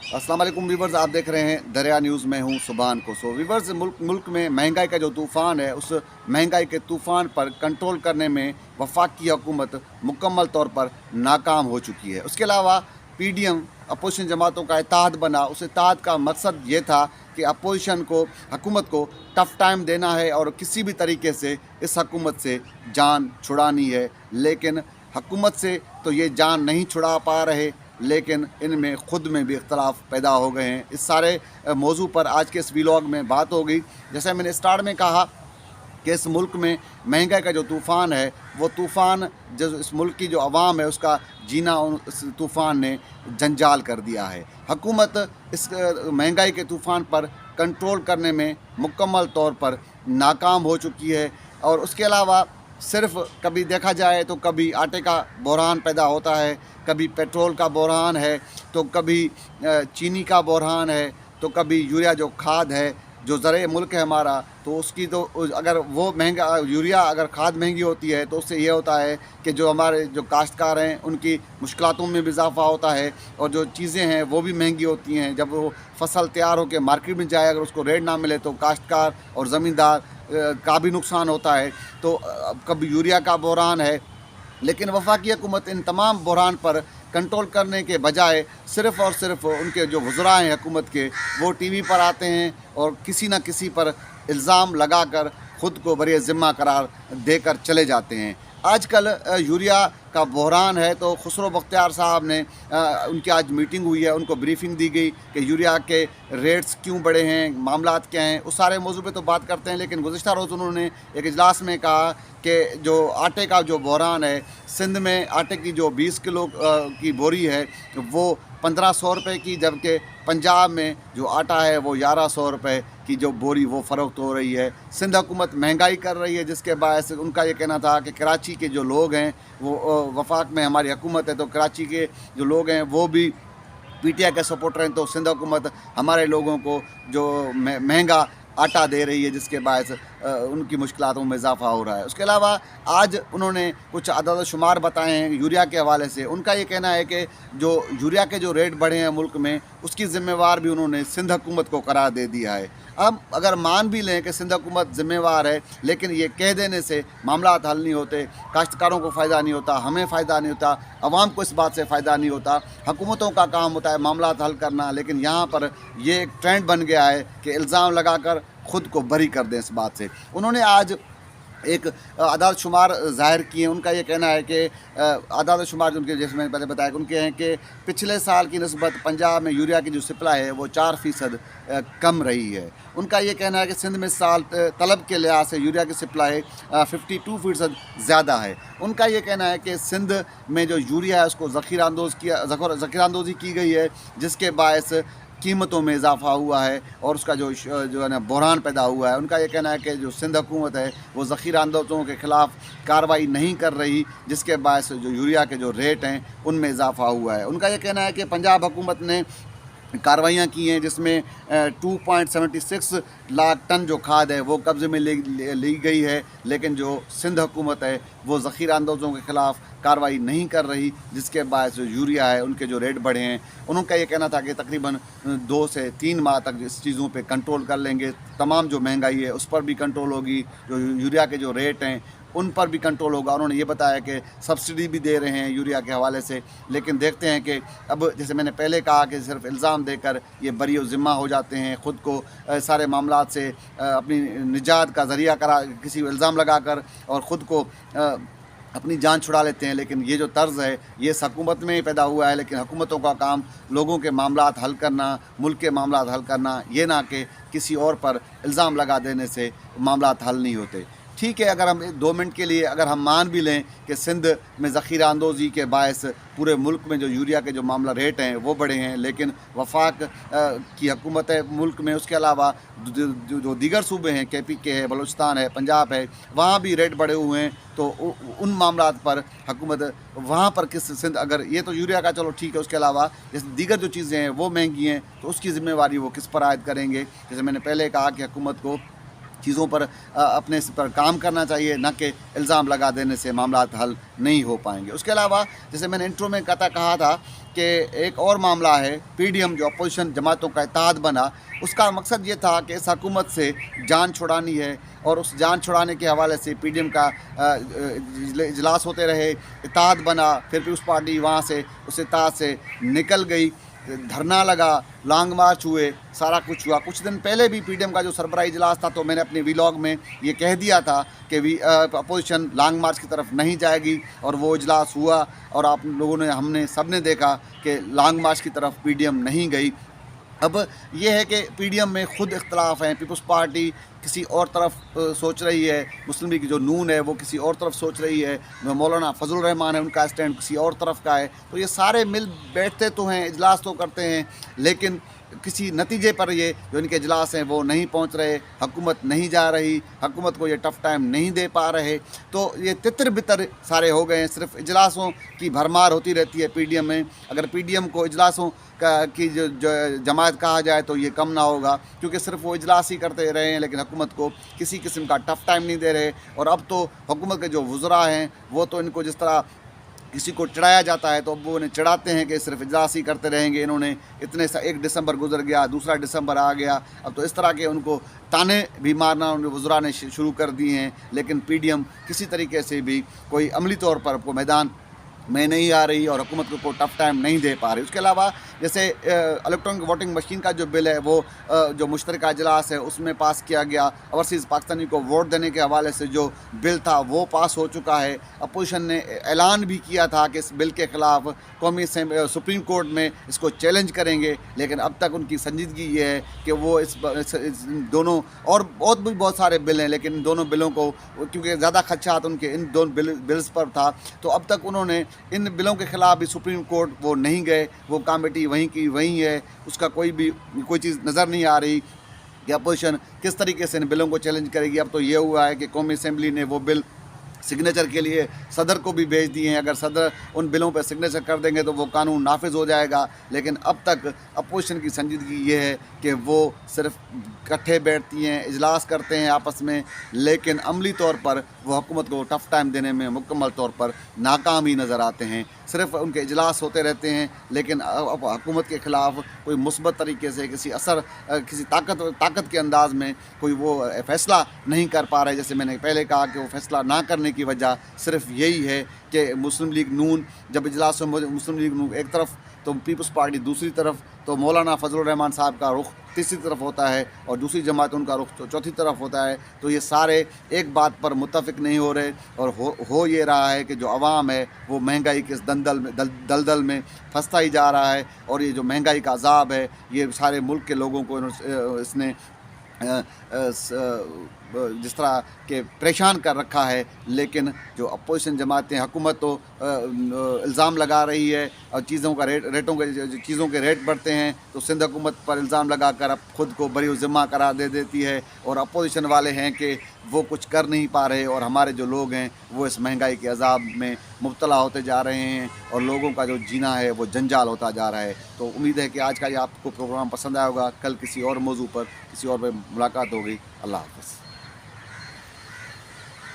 अस्सलाम वालेकुम वीवर्स, आप देख रहे हैं दरिया न्यूज़ में हूं सुभान को। वीवर्स, मुल्क में महंगाई का जो तूफ़ान है, उस महंगाई के तूफ़ान पर कंट्रोल करने में वफाकी हुकूमत मुकम्मल तौर पर नाकाम हो चुकी है। उसके अलावा पीडीएम अपोजिशन जमातों का इत्तेहाद बना। उस इत्तेहाद का मकसद ये था कि अपोजिशन को, हुकूमत को टफ़ टाइम देना है और किसी भी तरीके से इस हुकूमत से जान छुड़ानी है। लेकिन हुकूमत से तो ये जान नहीं छुड़ा पा रहे, लेकिन इनमें ख़ुद में भी इख्तलाफ पैदा हो गए हैं। इस सारे मौजू पर आज के इस व्लॉग में बात होगी। जैसे मैंने स्टार्ट में कहा कि इस मुल्क में महंगाई का जो तूफ़ान है, वो तूफ़ान जो इस मुल्क की जो आवाम है उसका जीना इस तूफ़ान ने जंजाल कर दिया है। हुकूमत इस महंगाई के तूफ़ान पर कंट्रोल करने में मुकम्मल तौर पर नाकाम हो चुकी है। और उसके अलावा सिर्फ कभी देखा जाए तो कभी आटे का बहरान पैदा होता है, कभी पेट्रोल का बहरान है, तो कभी चीनी का बहरान है, तो कभी यूरिया जो खाद है, जो ज़रे मुल्क है हमारा, तो उसकी तो अगर वो महंगा यूरिया अगर खाद महंगी होती है तो उससे ये होता है कि जो हमारे जो काश्तकार हैं उनकी मुश्किलातों में भी इजाफ़ा होता है और जो चीज़ें हैं वो भी महंगी होती हैं। जब वो फसल तैयार होकर मार्केट में जाए, अगर उसको रेट ना मिले तो काश्तकार और ज़मींदार का भी नुकसान होता है। तो कभी यूरिया का बहरान है। लेकिन वफाकी हुकूमत इन तमाम बहरान पर कंट्रोल करने के बजाय सिर्फ़ और सिर्फ उनके जो वज़रा हैं हुकूमत के, वो टीवी पर आते हैं और किसी न किसी पर इल्ज़ाम लगाकर ख़ुद को बरी ज़िम्मा करार देकर चले जाते हैं। आजकल यूरिया का बहरान है, तो खुसरो बख्तियार साहब ने उनकी आज मीटिंग हुई है, उनको ब्रीफिंग दी गई कि यूरिया के रेट्स क्यों बढ़े हैं, मामलात क्या हैं। उस सारे मौजू पे तो बात करते हैं, लेकिन गुज़िश्ता रोज़ उन्होंने एक इजलास में कहा कि जो आटे का जो बहरान है, सिंध में आटे की जो 20 किलो की बोरी है वो 1500 रुपये की, जबकि पंजाब में जो आटा है वो 1100 रुपये की जो बोरी वो फ़रोख्त हो रही है। सिंध हुकूमत महंगाई कर रही है, जिसके बायस उनका ये कहना था कि कराची के जो लोग हैं वो वफाक में हमारी हुकूमत है, तो कराची के जो लोग हैं वो भी पीटीआई के सपोर्टर हैं, तो सिंध हुकूमत हमारे लोगों को जो महंगा आटा दे रही है, जिसके बायस उनकी मुश्किलातों में इजाफ़ा हो रहा है। उसके अलावा आज उन्होंने कुछ अदद शुमार बताए हैं यूरिया के हवाले से। उनका ये कहना है कि जो यूरिया के जो रेट बढ़े हैं मुल्क में, उसकी ज़िम्मेवार भी उन्होंने सिंध हुकूमत को करार दे दिया है। अब अगर मान भी लें कि सिंध हुकूमत ज़िम्मेवार है, लेकिन ये कह देने से मामलात हल नहीं होते। काश्तकारों को फ़ायदा नहीं होता, हमें फ़ायदा नहीं होता, आवाम को इस बात से फ़ायदा नहीं होता। हुकूमतों का काम होता है मामलात हल करना, लेकिन यहाँ पर ये एक ट्रेंड बन गया है कि इल्ज़ाम लगाकर ख़ुद को बरी कर दें इस बात से। उन्होंने आज एक आदाद शुमार ज़ाहिर किए। उनका ये कहना है कि आदाद शुमार जो उनके, जैसे मैंने पहले बताया, कि उनके हैं कि पिछले साल की निस्बत पंजाब में यूरिया की जो सप्लाई है वो 4% कम रही है। उनका ये कहना है कि सिंध में साल तलब के लिहाज से यूरिया की सप्लाई 52% ज़्यादा है। उनका ये कहना है कि सिंध में जो यूरिया है उसको ज़ख़ीराअंदोज़ी की गई है, जिसके बायस कीमतों में इजाफ़ा हुआ है और उसका जो है ना बहरान पैदा हुआ है। उनका ये कहना है कि जो सिंध हुकूमत है वो ज़ख़ीरा अंदोज़ों के ख़िलाफ़ कार्रवाई नहीं कर रही, जिसके बायस जो यूरिया के जो रेट हैं उनमें इजाफ़ा हुआ है। उनका ये कहना है कि पंजाब हुकूमत ने कार्रवाइयाँ की हैं, जिसमें 2.76 लाख टन जो खाद है वो कब्ज़े में ली गई है, लेकिन जो सिंध हुकूमत है वो ज़ख़ीरा अंदोज़ों के ख़िलाफ़ कार्रवाई नहीं कर रही, जिसके बायस जो यूरिया है उनके जो रेट बढ़े हैं। उनका ये कहना था कि तकरीबन 2 से 3 माह तक इस चीज़ों पे कंट्रोल कर लेंगे, तमाम जो महंगाई है उस पर भी कंट्रोल होगी, जो यूरिया के जो रेट हैं उन पर भी कंट्रोल होगा। उन्होंने ये बताया कि सब्सिडी भी दे रहे हैं यूरिया के हवाले से, लेकिन देखते हैं कि अब जैसे मैंने पहले कहा कि सिर्फ इल्ज़ाम देकर ये बरी ज़िम्मा हो जाते हैं, ख़ुद को सारे मामलात से अपनी निजात का ज़रिया करा, किसी इल्ज़ाम लगाकर और ख़ुद को अपनी जान छुड़ा लेते हैं। लेकिन ये जो तर्ज़ है ये इस हुकूमत में ही पैदा हुआ है, लेकिन हुकूमतों का काम लोगों के मामलात हल करना, मुल्क के मामलात हल करना, ये ना कि किसी और पर इल्ज़ाम लगा देने से मामलात हल नहीं होते। ठीक है, अगर हम 2 मिनट के लिए अगर हम मान भी लें कि सिंध में ज़ख़ीरा अंदोज़ी के बायस पूरे मुल्क में जो यूरिया के जो मामला रेट हैं वो बढ़े हैं, लेकिन वफाक की हुकूमत है मुल्क में, उसके अलावा जो दीगर सूबे हैं, KPK है, बलूचिस्तान है, पंजाब है, वहाँ भी रेट बढ़े हुए हैं। तो उन मामलात पर हुकूमत वहाँ पर किस सिंध, अगर ये तो यूरिया का चलो ठीक है, उसके अलावा जैसे दीगर जो चीज़ें हैं वो महंगी हैं, तो उसकी ज़िम्मेवारी वो किस पर आयद करेंगे। जैसे मैंने पहले कहा कि हुकूमत को चीज़ों पर अपने पर काम करना चाहिए, न कि इल्ज़ाम लगा देने से मामलात हल नहीं हो पाएंगे। उसके अलावा जैसे मैंने इंट्रो में कहा था कि एक और मामला है, पीडीएम जो अपोजिशन जमातों का इत्तेहाद बना, उसका मकसद ये था कि इस हुकूमत से जान छुड़ानी है, और उस जान छुड़ाने के हवाले से पीडीएम का इजलास होते रहे, इत्तेहाद बना, फिर पीपल्स पार्टी वहाँ से उस इत्तेहाद से निकल गई, धरना लगा, लॉन्ग मार्च हुए, सारा कुछ हुआ। कुछ दिन पहले भी पीडीएम का जो सरबराही इजलास था, तो मैंने अपने वीलॉग में ये कह दिया था कि अपोजिशन लॉन्ग मार्च की तरफ नहीं जाएगी, और वो इजलास हुआ, और आप लोगों ने, हमने सब ने देखा कि लॉन्ग मार्च की तरफ पीडीएम नहीं गई। अब ये है कि पीडीएम में खुद इख्तलाफ हैं, पीपल्स पार्टी किसी और तरफ सोच रही है, मुस्लिम लीग जो नून है वो किसी और तरफ सोच रही है, मौलाना फजल रहमान है उनका स्टैंड किसी और तरफ का है। तो ये सारे मिल बैठते तो हैं, इजलास तो करते हैं, लेकिन किसी नतीजे पर ये जो इनके इजलास हैं वो नहीं पहुंच रहे, हुकूमत नहीं जा रही, हुकूमत को ये टफ़ टाइम नहीं दे पा रहे। तो ये तितर बितर सारे हो गए हैं, सिर्फ इजलासों की भरमार होती रहती है पीडीएम में। अगर पीडीएम को इजलासों की जो जमात कहा जाए तो ये कम ना होगा, क्योंकि सिर्फ वो इजलास ही करते रहे हैं, लेकिन हुकूमत को किसी किस्म का टफ़ टाइम नहीं दे रहे। और अब तो हुकूमत के जो वज़रा हैं वो तो इनको जिस तरह किसी को चिढ़ाया जाता है तो अब वो उन्हें चिढ़ाते हैं कि सिर्फ इजलास ही करते रहेंगे, इन्होंने इतने सा 1 दिसंबर गुजर गया, दूसरा दिसंबर आ गया, अब तो इस तरह के उनको ताने भी मारना उनके वज़रा ने शुरू कर दिए हैं। लेकिन पीडीएम किसी तरीके से भी कोई अमली तौर पर आपको मैदान में नहीं आ रही और हुकूमत को टफ़ टाइम नहीं दे पा रही। उसके अलावा जैसे इलेक्ट्रॉनिक वोटिंग मशीन का जो बिल है वो जो मुश्तरका इजलास है उसमें पास किया गया, ओवरसीज़ पाकिस्तानी को वोट देने के हवाले से जो बिल था वो पास हो चुका है। अपोजिशन ने ऐलान भी किया था कि इस बिल के ख़िलाफ़ कौमी सुप्रीम कोर्ट में इसको चैलेंज करेंगे, लेकिन अब तक उनकी संजीदगी ये है कि वो इस दोनों और बहुत सारे बिल हैं, लेकिन इन दोनों बिलों को, क्योंकि ज़्यादा खदशात उनके इन दोनों बिल्स पर था, तो अब तक उन्होंने इन बिलों के ख़िलाफ़ भी सुप्रीम कोर्ट वो नहीं गए, वो कमेटी वहीं की वहीं है, उसका कोई चीज़ नज़र नहीं आ रही कि अपोजिशन किस तरीके से इन बिलों को चैलेंज करेगी। अब तो ये हुआ है कि कौमी असम्बली ने वो बिल सिग्नेचर के लिए सदर को भी भेज दिए हैं, अगर सदर उन बिलों पर सिग्नेचर कर देंगे तो वो कानून नाफिज हो जाएगा। लेकिन अब तक अपोजिशन की संजीदगी ये है कि वो सिर्फ इकट्ठे बैठती हैं, इजलास करते हैं आपस में, लेकिन अमली तौर पर वो हुकूमत को टफ़ टाइम देने में मुकम्मल तौर पर नाकाम ही नज़र आते हैं। सिर्फ उनके इजलास होते रहते हैं, लेकिन अब हुकूमत के ख़िलाफ़ कोई मुस्बत तरीके से किसी ताकत के अंदाज़ में कोई वो फ़ैसला नहीं कर पा रहे। जैसे मैंने पहले कहा कि वो फ़ैसला ना करने की वजह सिर्फ यही है कि मुस्लिम लीग नून जब इजलास में मुस्लिम लीग नून एक तरफ तो पीपल्स पार्टी दूसरी तरफ, तो मौलाना फजल रहमान साहब का रुख तीसरी तरफ होता है और दूसरी जमात उनका रुख चौथी तरफ होता है। तो ये सारे एक बात पर मुत्तफिक नहीं हो रहे, और हो ये रहा है कि जो अवाम है वो महंगाई के इस दलदल में फंसता ही जा रहा है, और ये जो महंगाई का अजाब है ये सारे मुल्क के लोगों को इसने जिस तरह के परेशान कर रखा है। लेकिन जो अपोजिशन जमातें, हुकूमत तो इल्ज़ाम लगा रही है और चीज़ों के रेट बढ़ते हैं तो सिंध हुकूमत पर इल्ज़ाम लगा कर अब खुद को बरी ज़िम्मा करार दे देती है, और अपोजिशन वाले हैं कि वो कुछ कर नहीं पा रहे, और हमारे जो लोग हैं वो इस महंगाई के अजाब में मुब्तला होते जा रहे हैं, और लोगों का जो जीना है वो जंजाल होता जा रहा है। तो उम्मीद है कि आज का ये आपको प्रोग्राम पसंद आया होगा। कल किसी और मौजू पर किसी और पे मुलाकात होगी। अल्लाह हाफ़िज़।